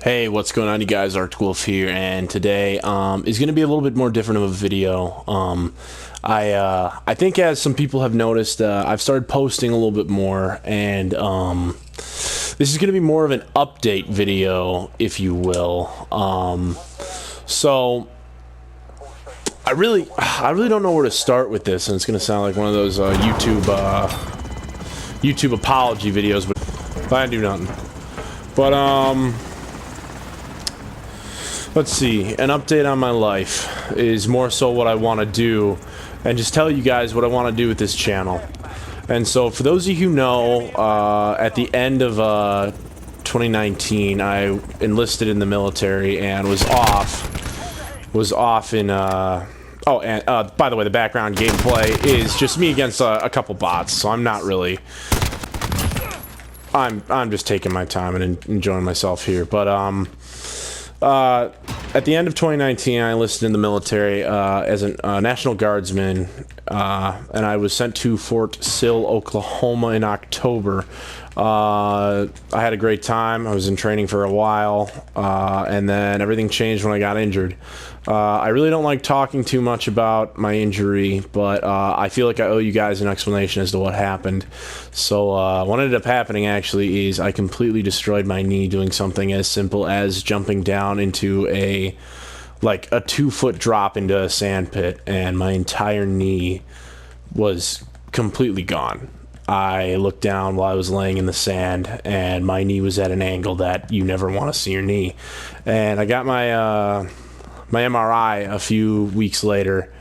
Hey, what's going on, you guys? Arctic Wolf here, and today is going to be a little bit more different of a video. I think, as some people have noticed, I've started posting a little bit more, and this is going to be more of an update video, if you will. So I really don't know where to start with this, and it's going to sound like one of those YouTube apology videos, but I do nothing. But let's see, an update on my life is more so what I want to do, and just tell you guys what I want to do with this channel. And so, for those of you who know, at the end of 2019, I enlisted in the military and was off in, oh, and by the way, the background gameplay is just me against a couple bots, so I'm not really, I'm just taking my time and enjoying myself here, but, at the end of 2019, I enlisted in the military as a National Guardsman, and I was sent to Fort Sill, Oklahoma in October. I had a great time. I was in training for a while, and then everything changed when I got injured. I really don't like talking too much about my injury, but I feel like I owe you guys an explanation as to what happened. So what ended up happening, actually, is I completely destroyed my knee doing something as simple as jumping down into a 2-foot drop into a sand pit, and my entire knee was completely gone. I looked down while I was laying in the sand, and my knee was at an angle that you never want to see your knee. And I got my my MRI a few weeks later,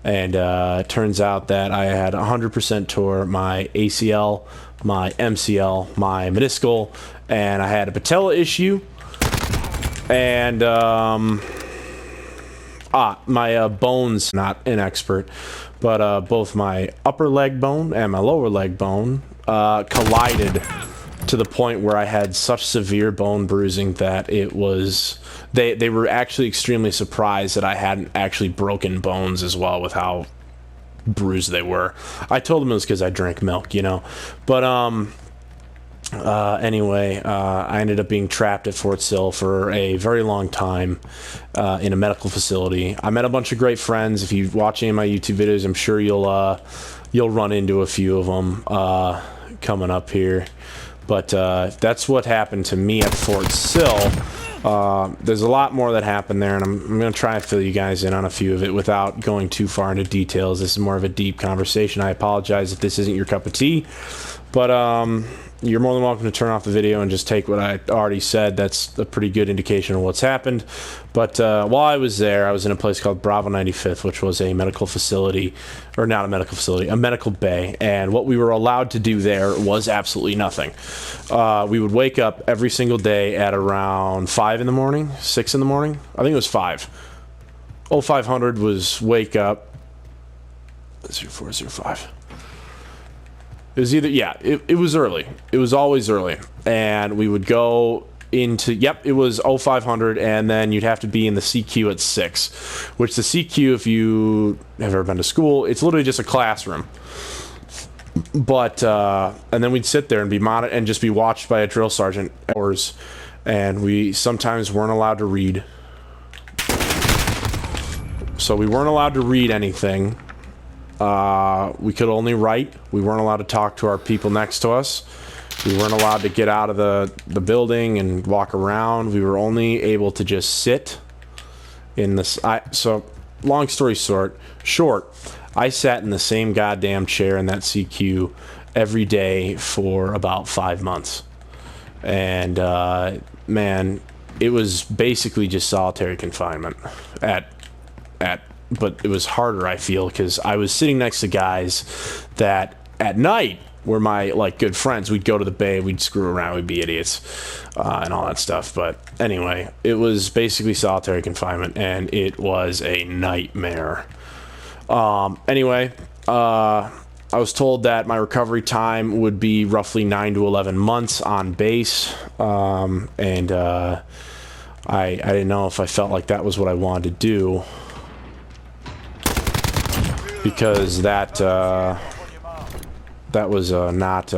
and it turns out that I had 100% tore my ACL, my MCL, my meniscal, and I had a patella issue, and my bones, not an expert, but both my upper leg bone and my lower leg bone collided to the point where I had such severe bone bruising that it was, they were actually extremely surprised that I hadn't actually broken bones as well with how bruised they were. I told them it was because I drank milk, you know. But anyway, I ended up being trapped at Fort Sill for a very long time in a medical facility. I met a bunch of great friends. If you watch any of my YouTube videos, I'm sure you'll run into a few of them coming up here. But that's what happened to me at Fort Sill. There's a lot more that happened there, and I'm going to try and fill you guys in on a few of it without going too far into details. This is more of a deep conversation. I apologize if this isn't your cup of tea, but you're more than welcome to turn off the video and just take what I already said. That's a pretty good indication of what's happened. But while I was there, I was in a place called Bravo 95th, which was a medical facility, or not a medical facility, a medical bay. And what we were allowed to do there was absolutely nothing. We would wake up every single day at around 5 in the morning, 6 in the morning. I think it was 5. 0500 was wake up. 0405. It was either, yeah, it was early. It was always early. And we would go into, yep, it was 0500, and then you'd have to be in the CQ at 6, which the CQ, if you have ever been to school, it's literally just a classroom. But, and then we'd sit there and be monitored and just be watched by a drill sergeant hours, and we sometimes weren't allowed to read. So we weren't allowed to read anything. We could only write. We weren't allowed to talk to our people next to us. We weren't allowed to get out of the building and walk around. We were only able to just sit in this. So, long story short, I sat in the same goddamn chair in that CQ every day for about 5 months. And, man, it was basically just solitary confinement but it was harder, I feel, because I was sitting next to guys that at night were my good friends. We'd go to the bay, we'd screw around, we'd be idiots, and all that stuff. But anyway, it was basically solitary confinement, and it was a nightmare. Anyway, I was told that my recovery time would be roughly 9 to 11 months on base, and I didn't know if I felt like that was what I wanted to do. Because that was not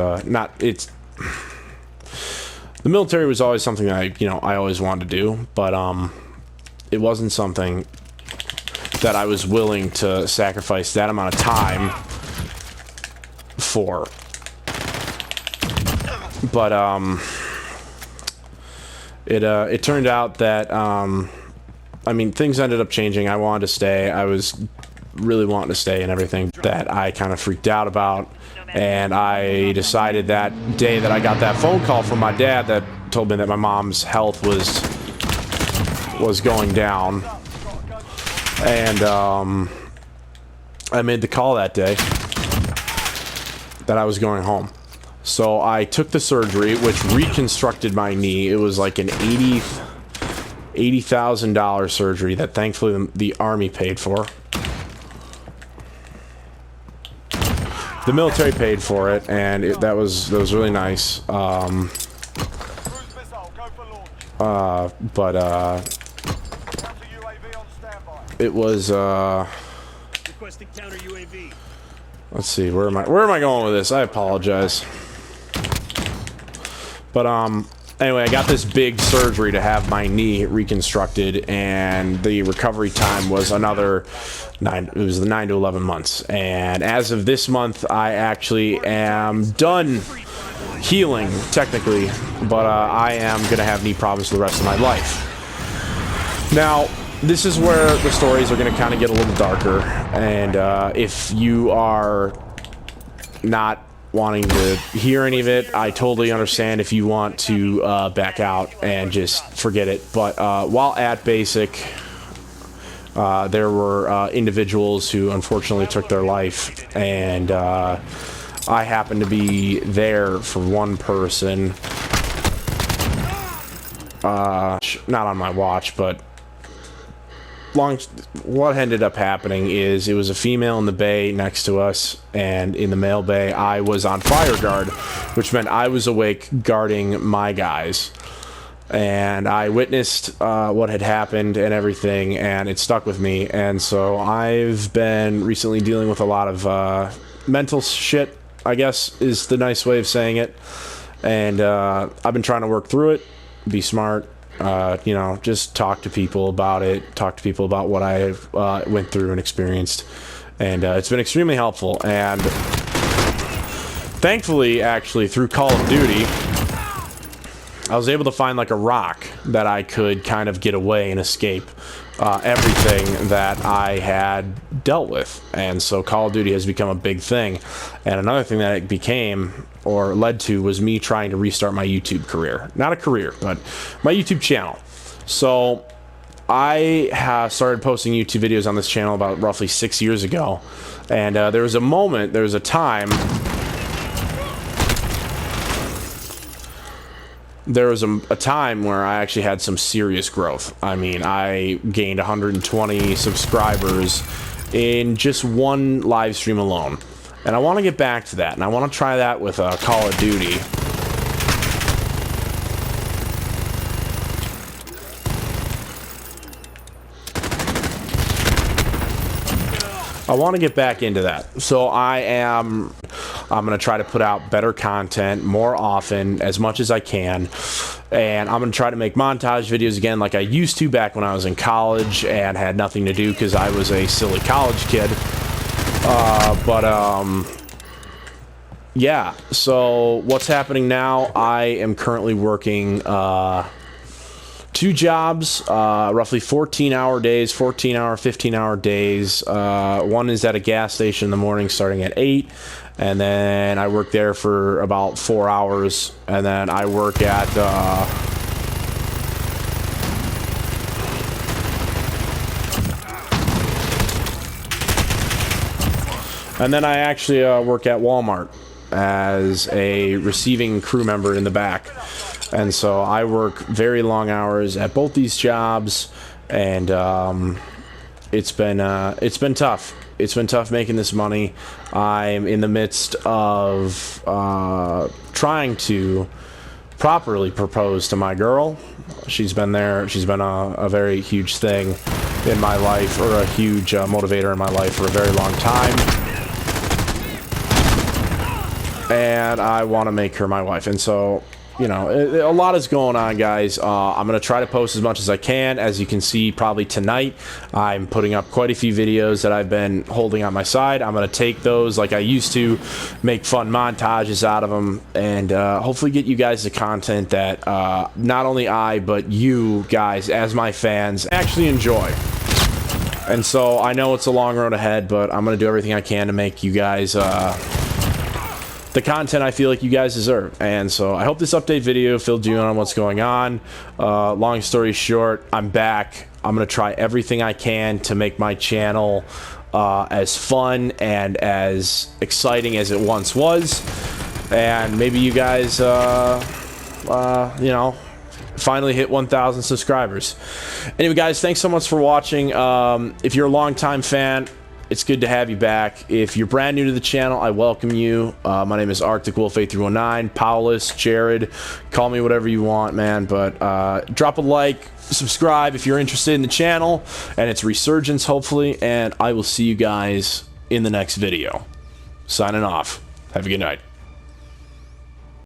it's the military was always something that I always wanted to do, but it wasn't something that I was willing to sacrifice that amount of time for. But it turned out that I mean, things ended up changing. I wanted to stay. I was really wanting to stay and everything that I kind of freaked out about. And I decided that day that I got that phone call from my dad that told me that my mom's health was going down. And I made the call that day that I was going home. So I took the surgery, which reconstructed my knee. It was like an $80,000 surgery that thankfully the Army paid for. The military paid for it, and that was really nice. It was let's see, where am I going with this? I apologize. But anyway, I got this big surgery to have my knee reconstructed, and the recovery time was another 9 to 11 months. And as of this month, I actually am done healing, technically, but I am going to have knee problems for the rest of my life. Now, this is where the stories are going to kind of get a little darker, and if you are not wanting to hear any of it, I totally understand if you want to back out and just forget it. But while at Basic, there were individuals who unfortunately took their life, and I happened to be there for one person, not on my watch, but what ended up happening is it was a female in the bay next to us, and in the male bay I was on fire guard, which meant I was awake guarding my guys, and I witnessed what had happened and everything, and it stuck with me. And so I've been recently dealing with a lot of mental shit, I guess is the nice way of saying it, and I've been trying to work through it, be smart, just talk to people about it, talk to people about what I went through and experienced, and it's been extremely helpful. And thankfully, actually, through Call of Duty, I was able to find like a rock that I could kind of get away and escape everything that I had dealt with. And so Call of Duty has become a big thing. And another thing that it became or led to was me trying to restart my YouTube career. Not a career, but my YouTube channel. So I started posting YouTube videos on this channel about roughly 6 years ago. And there was a time where I actually had some serious growth. I mean, I gained 120 subscribers in just one live stream alone. And I want to get back to that, and I want to try that with Call of Duty. I want to get back into that. So I'm going to try to put out better content more often, as much as I can. And I'm going to try to make montage videos again like I used to back when I was in college and had nothing to do because I was a silly college kid. Yeah, so what's happening now, I am currently working 2 jobs, roughly 14-hour days, 14-hour, 15-hour days. One is at a gas station in the morning starting at 8, and then I work there for about 4 hours, and then I work at and then I actually work at Walmart as a receiving crew member in the back. And so I work very long hours at both these jobs, and it's been tough. It's been tough making this money. I'm in the midst of trying to properly propose to my girl. She's been there. She's been a very huge thing in my life, or a huge motivator in my life for a very long time. And I want to make her my wife. And so you know, a lot is going on, guys. I'm going to try to post as much as I can. As you can see, probably tonight, I'm putting up quite a few videos that I've been holding on my side. I'm going to take those like I used to, make fun montages out of them, and hopefully get you guys the content that not only I, but you guys, as my fans, actually enjoy. And so I know it's a long road ahead, but I'm going to do everything I can to make you guys the content I feel like you guys deserve. And so I hope this update video filled you in on what's going on. Long story short, I'm back. I'm going to try everything I can to make my channel as fun and as exciting as it once was. And maybe you guys, you know, finally hit 1,000 subscribers. Anyway, guys, thanks so much for watching. If you're a longtime fan, it's good to have you back. If you're brand new to the channel, I welcome you. My name is Arctic Wolf 8319, Paulus, Jared, call me whatever you want, man. But drop a like, subscribe if you're interested in the channel and its resurgence, hopefully. And I will see you guys in the next video. Signing off. Have a good night.